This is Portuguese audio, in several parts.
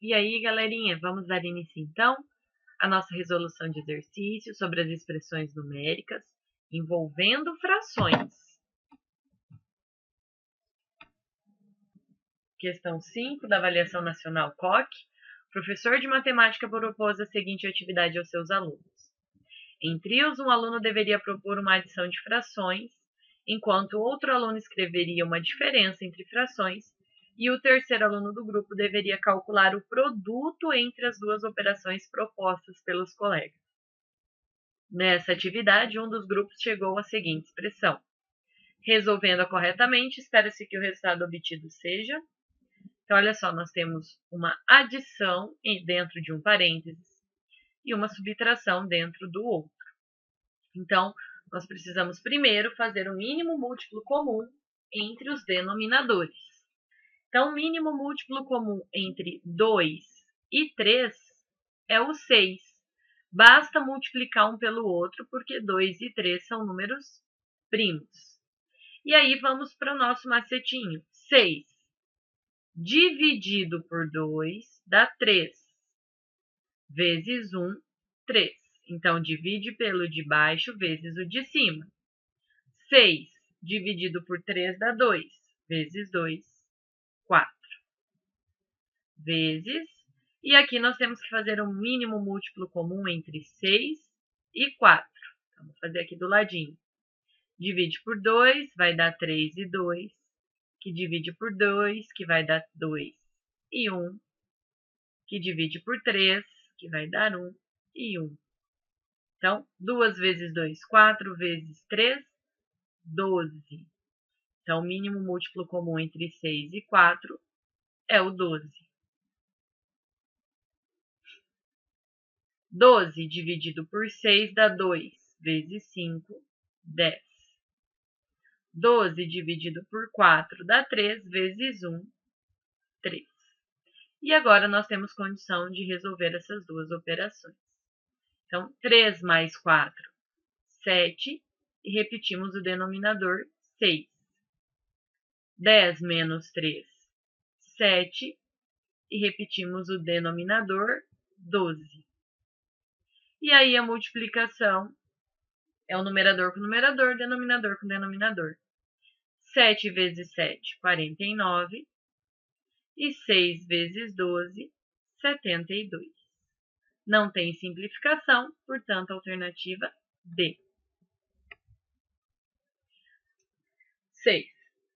E aí, galerinha, vamos dar início então à nossa resolução de exercício sobre as expressões numéricas envolvendo frações. Questão 5 da Avaliação Nacional COC. O professor de matemática propôs a seguinte atividade aos seus alunos. Em trios, um aluno deveria propor uma adição de frações, enquanto outro aluno escreveria uma diferença entre frações, e o terceiro aluno do grupo deveria calcular o produto entre as duas operações propostas pelos colegas. Nessa atividade, um dos grupos chegou à seguinte expressão. Resolvendo-a corretamente, espera-se que o resultado obtido seja... Então, olha só, nós temos uma adição dentro de um parênteses e uma subtração dentro do outro. Então, nós precisamos primeiro fazer o mínimo múltiplo comum entre os denominadores. Então, o mínimo múltiplo comum entre 2 e 3 é o 6. Basta multiplicar um pelo outro, porque 2 e 3 são números primos. E aí, vamos para o nosso macetinho. 6 dividido por 2 dá 3. Vezes 1, 3. Então, divide pelo de baixo vezes o de cima. 6 dividido por 3 dá 2. Vezes 2, 4. Vezes... E aqui nós temos que fazer um mínimo múltiplo comum entre 6 e 4. Então, vou fazer aqui do ladinho. Divide por 2, vai dar 3 e 2. Que divide por 2, que vai dar 2 e 1. Que divide por 3, que vai dar 1 e 1. Então, 2 vezes 2, 4 vezes 3, 12. Então, o mínimo múltiplo comum entre 6 e 4 é o 12. 12 dividido por 6 dá 2, vezes 5, 10. 12 dividido por 4 dá 3, vezes 1, 3. E agora nós temos condição de resolver essas duas operações. Então, 3 mais 4, 7, e repetimos o denominador, 6. 10 menos 3, 7, e repetimos o denominador, 12. E aí a multiplicação é o numerador com numerador, denominador com denominador. 7 vezes 7, 49. E 6 vezes 12, 72. Não tem simplificação, portanto, alternativa D. 6.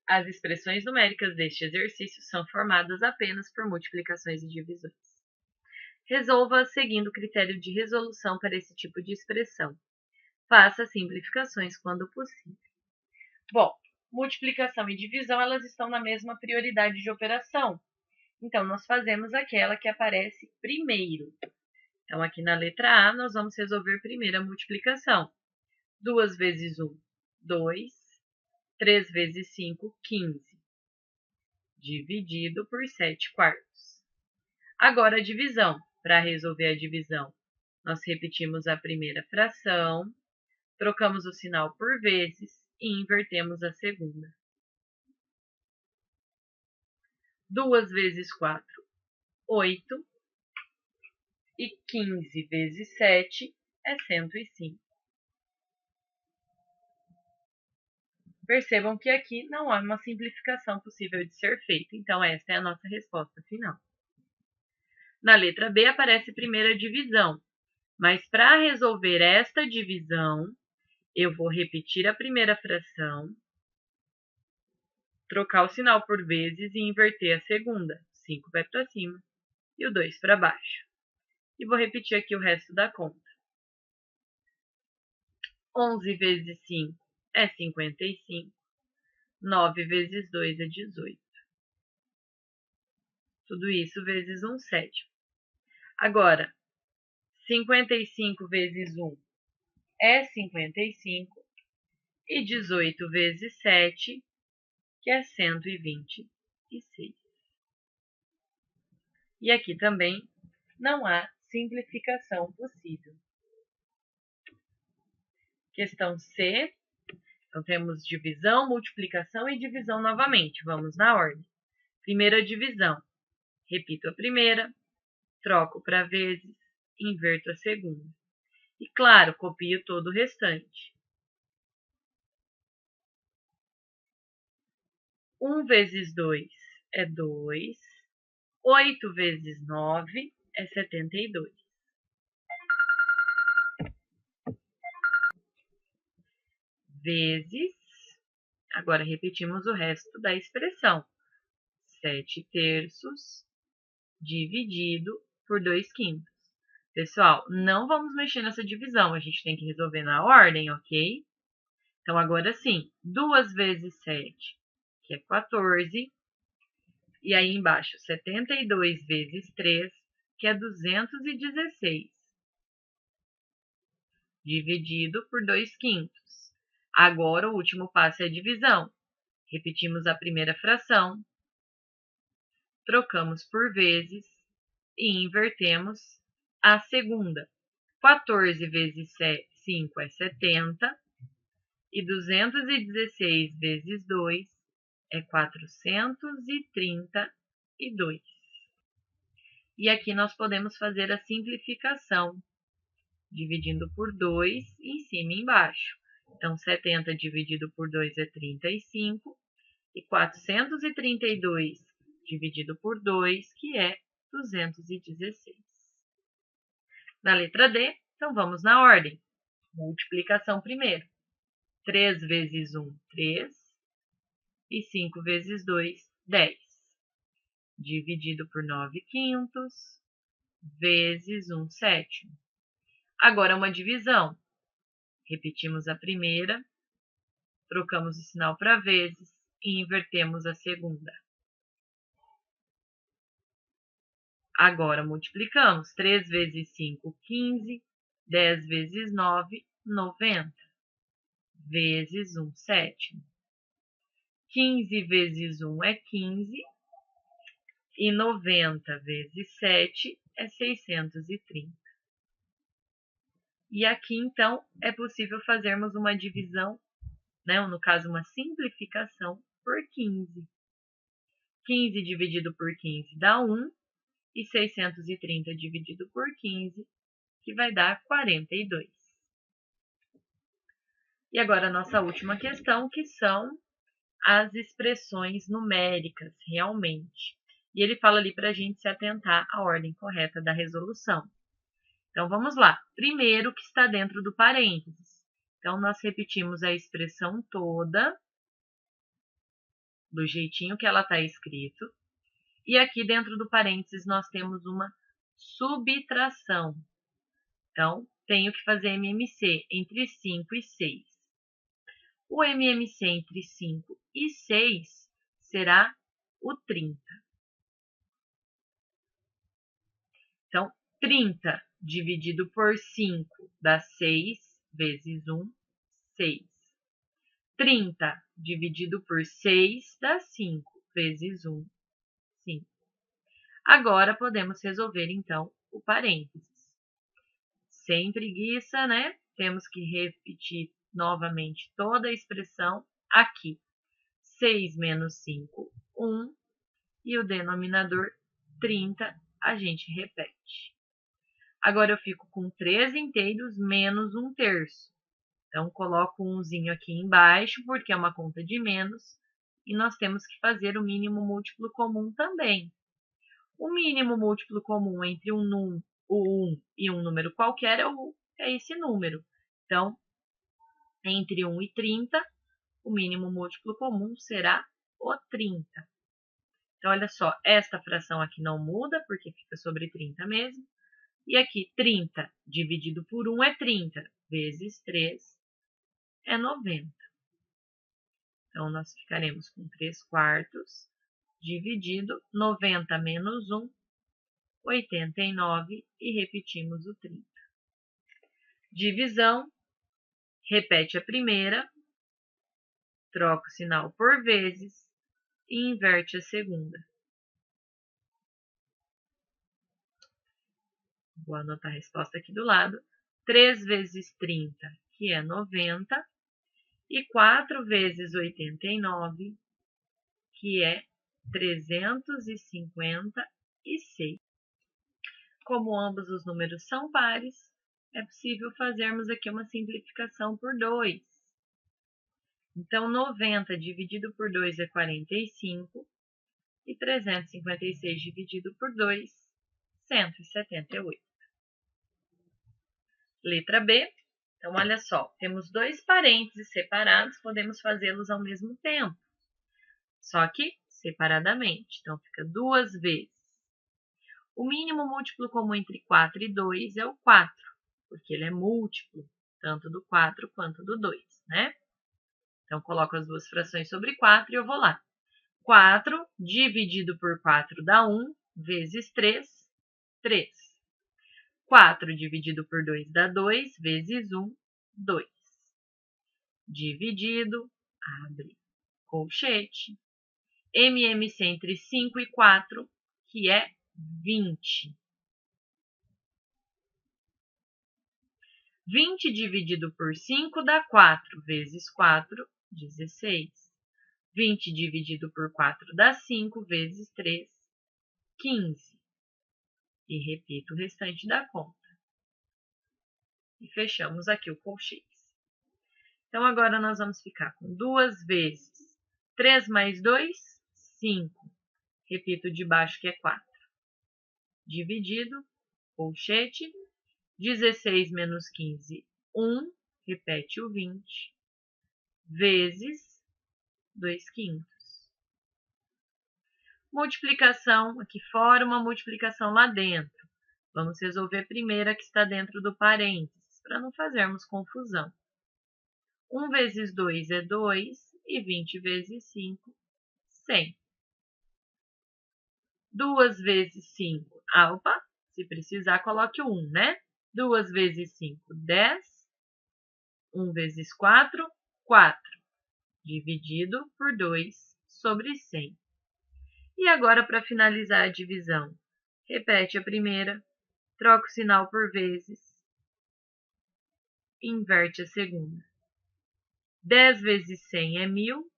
As expressões numéricas deste exercício são formadas apenas por multiplicações e divisões. Resolva seguindo o critério de resolução para esse tipo de expressão. Faça simplificações quando possível. Bom, multiplicação e divisão, elas estão na mesma prioridade de operação. Então, nós fazemos aquela que aparece primeiro. Então, aqui na letra A, nós vamos resolver primeiro a multiplicação. 2 vezes 1, 2. 3 vezes 5, 15. Dividido por 7 quartos. Agora, a divisão. Para resolver a divisão, nós repetimos a primeira fração, trocamos o sinal por vezes e invertemos a segunda. 2 vezes 4, 8. E 15 vezes 7 é 105. Percebam que aqui não há uma simplificação possível de ser feita, então esta é a nossa resposta final. Na letra B aparece primeiro a divisão, mas para resolver esta divisão, eu vou repetir a primeira fração, trocar o sinal por vezes e inverter a segunda. 5 vai para cima e o 2 para baixo. E vou repetir aqui o resto da conta. 11 vezes 5 é 55. 9 vezes 2 é 18. Tudo isso vezes 1 sétimo. Agora, 55 vezes 1 é 55. E 18 vezes 7, que é 126. E aqui também não há simplificação possível. Questão C. Então, temos divisão, multiplicação e divisão novamente. Vamos na ordem. Primeira divisão. Repito a primeira, troco para vezes, inverto a segunda. E, claro, copio todo o restante. 1 vezes 2 é 2. 8 vezes 9 é 72. Vezes, agora repetimos o resto da expressão. 7/3 dividido por 2/5. Pessoal, não vamos mexer nessa divisão, a gente tem que resolver na ordem, ok? Então, agora sim, 2 vezes 7, que é 14. E aí embaixo, 72 vezes 3, que é 216. Dividido por 2/5. Agora, o último passo é a divisão. Repetimos a primeira fração, trocamos por vezes e invertemos a segunda. 14 vezes 5 é 70. E 216 vezes 2 é 432. E aqui nós podemos fazer a simplificação, dividindo por 2 em cima e embaixo. Então, 70 dividido por 2 é 35. E 432 dividido por 2, que é 216. Na letra D, então vamos na ordem. Multiplicação primeiro. 3 vezes 1, 3. E 5 vezes 2, 10. Dividido por 9/5, vezes 1/7. Agora, uma divisão. Repetimos a primeira, trocamos o sinal para vezes e invertemos a segunda. Agora, multiplicamos. 3 vezes 5, 15. 10 vezes 9, 90. Vezes 1/7. 15 vezes 1 é 15. E 90 vezes 7 é 630. E aqui, então, é possível fazermos uma divisão, né, ou no caso, uma simplificação por 15. 15 dividido por 15 dá 1, e 630 dividido por 15, que vai dar 42. E agora a nossa última questão, que são as expressões numéricas, realmente. E ele fala ali para a gente se atentar à ordem correta da resolução. Então, vamos lá. Primeiro, que está dentro do parênteses. Então, nós repetimos a expressão toda, do jeitinho que ela está escrito. E aqui dentro do parênteses nós temos uma subtração. Então, tenho que fazer MMC entre 5 e 6. O MMC entre 5 e 6 será o 30. Então, 30 dividido por 5 dá 6 vezes 1, 6. 30 dividido por 6 dá 5 vezes 1, 5. Agora, podemos resolver, então, o parênteses. Sem preguiça, né? Temos que repetir novamente toda a expressão aqui. 6 menos 5, 1. E o denominador, 30, a gente repete. Agora, eu fico com 3 inteiros menos 1/3. Então, coloco um umzinho aqui embaixo, porque é uma conta de menos. E nós temos que fazer o mínimo múltiplo comum também. O mínimo múltiplo comum entre o 1 e um número qualquer é esse número. Então, entre 1 e 30, o mínimo múltiplo comum será o 30. Então, olha só, esta fração aqui não muda, porque fica sobre 30 mesmo. E aqui, 30 dividido por 1 é 30, vezes 3 é 90. Então, nós ficaremos com 3/4 dividido 90 menos 1, 89, e repetimos o 30. Divisão, repete a primeira, troca o sinal por vezes e inverte a segunda. Vou anotar a resposta aqui do lado. 3 vezes 30, que é 90, e 4 vezes 89, que é 356. como ambos os números são pares, é possível fazermos aqui uma simplificação por 2. Então, 90 dividido por 2 é 45, e 356 dividido por 2, 178. Letra B. Então, olha só, temos dois parênteses separados, podemos fazê-los ao mesmo tempo, só que separadamente. Então, fica 2 vezes. O mínimo múltiplo comum entre 4 e 2 é o 4, porque ele é múltiplo, tanto do 4 quanto do 2, né? Então, coloco as duas frações sobre 4 e eu vou lá. 4 dividido por 4 dá 1, vezes 3, 3. 4 dividido por 2 dá 2, vezes 1, 2. Dividido, abre colchete. MMC entre 5 e 4, que é 20. 20 dividido por 5 dá 4, vezes 4, 16. 20 dividido por 4 dá 5, vezes 3, 15. E repito o restante da conta. E fechamos aqui o colchete. Então, agora nós vamos ficar com 2 vezes 3 mais 2, 5. Repito de baixo que é 4. Dividido, colchete. 16 menos 15, 1. Repete o 20. Vezes 2 quintos. Multiplicação aqui fora, uma multiplicação lá dentro. Vamos resolver primeiro a que está dentro do parênteses, para não fazermos confusão. 1 vezes 2 é 2, e 20 vezes 5, 100. 2 vezes 5, opa, se precisar coloque o 1, né? 2 vezes 5, 10. 1 vezes 4, 4. Dividido por 2 sobre 100. E agora, para finalizar a divisão, repete a primeira, troca o sinal por vezes, inverte a segunda. 10 vezes 100 é 1000,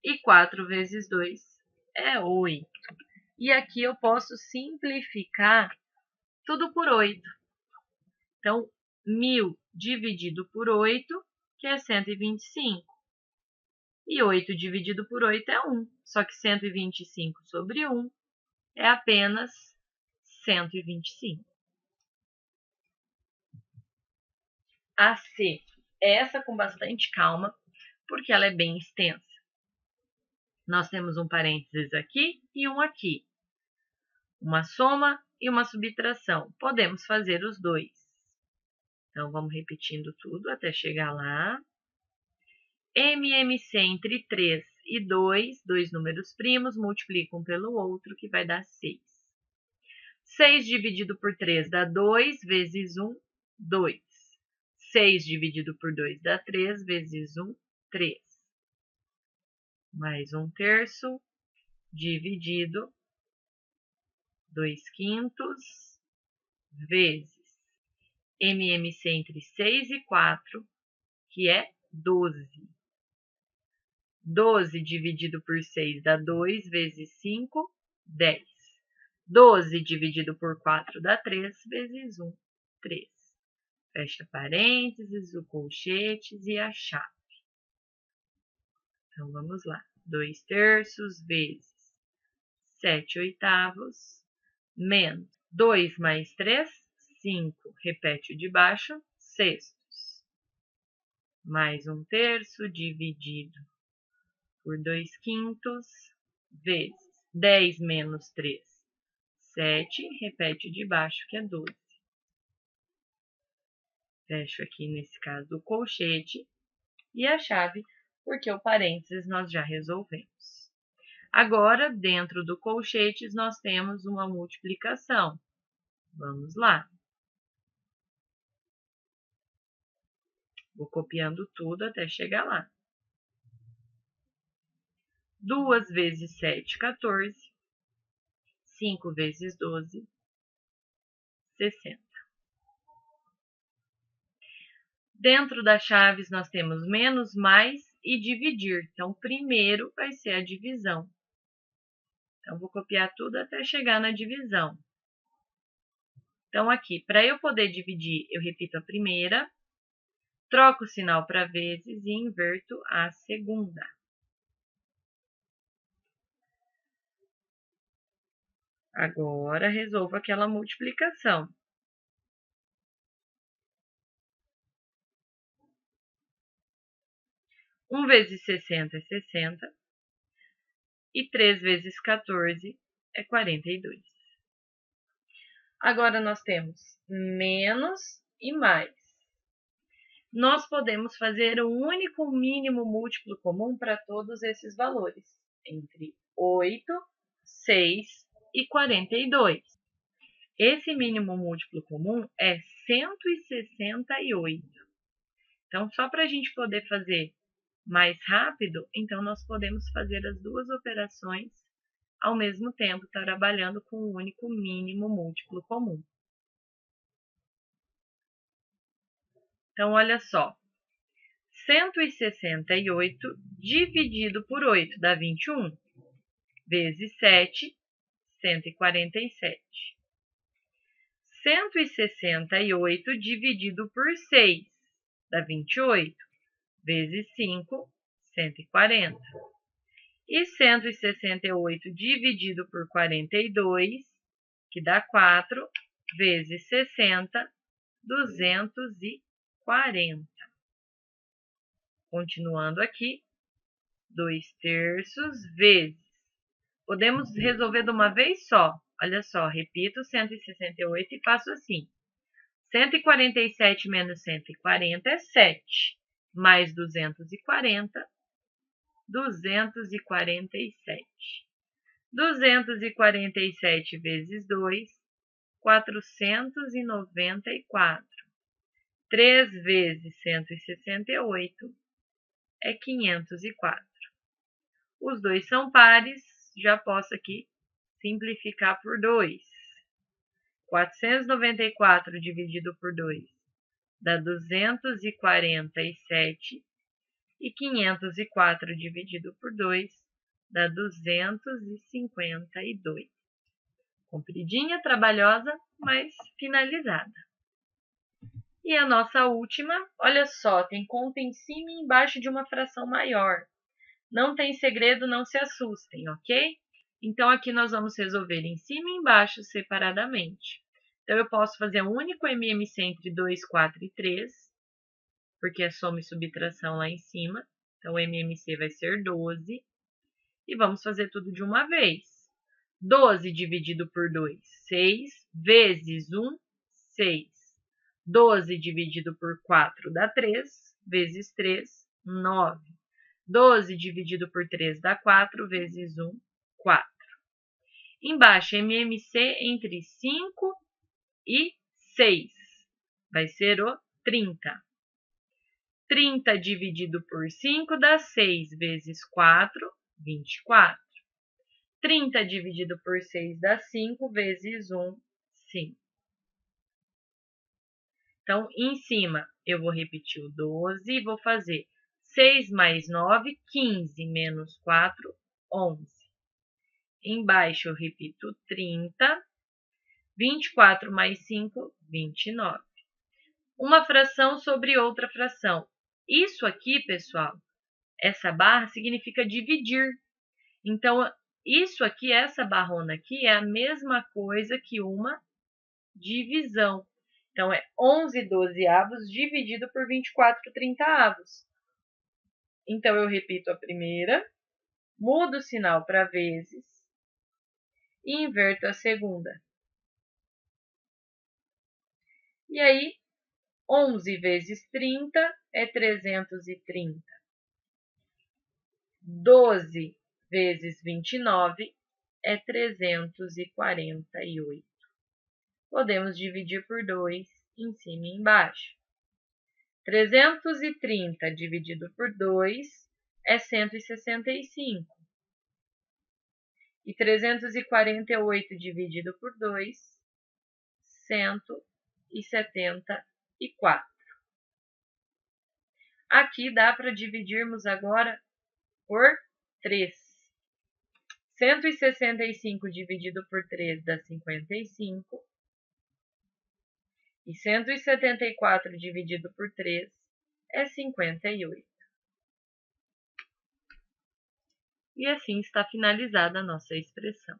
e 4 vezes 2 é 8. E aqui eu posso simplificar tudo por 8. Então, 1000 dividido por 8, que é 125. E 8 dividido por 8 é 1. Só que 125 sobre 1 é apenas 125. A C, essa com bastante calma, porque ela é bem extensa. Nós temos um parênteses aqui e um aqui. Uma soma e uma subtração. Podemos fazer os dois. Então, vamos repetindo tudo até chegar lá. MMC entre 3 e 2, dois números primos, multiplicam pelo outro, que vai dar 6. 6 dividido por 3 dá 2, vezes 1, 2. 6 dividido por 2 dá 3, vezes 1, 3. Mais 1 terço, dividido, 2 quintos, vezes MMC entre 6 e 4, que é 12. 12 dividido por 6 dá 2, vezes 5, 10. 12 dividido por 4 dá 3, vezes 1, 3. Fecha parênteses, o colchetes e a chave. Então, vamos lá. 2 terços vezes 7 oitavos, menos 2 mais 3, 5. Repete o de baixo, sextos. Mais 1 terço dividido por 2 quintos, vezes 10 menos 3, 7. Repete o de baixo, que é 12. Fecho aqui, nesse caso, o colchete e a chave, porque o parênteses nós já resolvemos. Agora, dentro do colchetes, nós temos uma multiplicação. Vamos lá. Vou copiando tudo até chegar lá. 2 vezes 7, 14. 5 vezes 12, 60. Dentro das chaves, nós temos menos, mais e dividir. Então, primeiro vai ser a divisão. Então, vou copiar tudo até chegar na divisão. Então, aqui, para eu poder dividir, eu repito a primeira, troco o sinal para vezes e inverto a segunda. Agora, resolvo aquela multiplicação. Um vezes 60 é 60. E 3 vezes 14 é 42. Agora, nós temos menos e mais. Nós podemos fazer um único mínimo múltiplo comum para todos esses valores, entre 8, 6 e 42. Esse mínimo múltiplo comum é 168. Então, só para a gente poder fazer mais rápido, então nós podemos fazer as duas operações ao mesmo tempo, trabalhando com um único mínimo múltiplo comum. Então, olha só. 168 dividido por 8 dá 21, vezes 7, 147. 168 dividido por 6 dá 28, vezes 5, 140. E 168 dividido por 42, que dá 4, vezes 60, 240. Continuando aqui, 2/3 vezes. Podemos resolver de uma vez só. Olha só, repito 168 e faço assim. 147 menos 140 é 7, mais 240, 247. 247 vezes 2, 494. 3 vezes 168 é 504. Os dois são pares, já posso aqui simplificar por 2. 494 dividido por 2 dá 247 e 504 dividido por 2 dá 252. Compridinha, trabalhosa, mas finalizada. E a nossa última, olha só, tem conta em cima e embaixo de uma fração maior. Não tem segredo, não se assustem, ok? Então, aqui nós vamos resolver em cima e embaixo separadamente. Então, eu posso fazer um único MMC entre 2, 4 e 3, porque é soma e subtração lá em cima. Então, o MMC vai ser 12. E vamos fazer tudo de uma vez. 12 dividido por 2, 6, vezes 1, 6. 12 dividido por 4 dá 3, vezes 3, 9. 12 dividido por 3 dá 4, vezes 1, 4. Embaixo, MMC entre 5 e 6. Vai ser o 30. 30 dividido por 5 dá 6, vezes 4, 24. 30 dividido por 6 dá 5, vezes 1, 5. Então, em cima, eu vou repetir o 12 e vou fazer 6 mais 9, 15, menos 4, 11. Embaixo, eu repito 30. 24 mais 5, 29. Uma fração sobre outra fração. Isso aqui, pessoal, essa barra significa dividir. Então, isso aqui, essa barrona aqui, é a mesma coisa que uma divisão. Então, é 11/12 dividido por 24/30. Então, eu repito a primeira, mudo o sinal para vezes e inverto a segunda. E aí, 11 vezes 30 é 330. 12 vezes 29 é 348. Podemos dividir por 2 em cima e embaixo. 330 dividido por 2 é 165. E 348 dividido por 2, 174. Aqui dá para dividirmos agora por 3. 165 dividido por 3 dá 55. E 174 dividido por 3 é 58. E assim está finalizada a nossa expressão.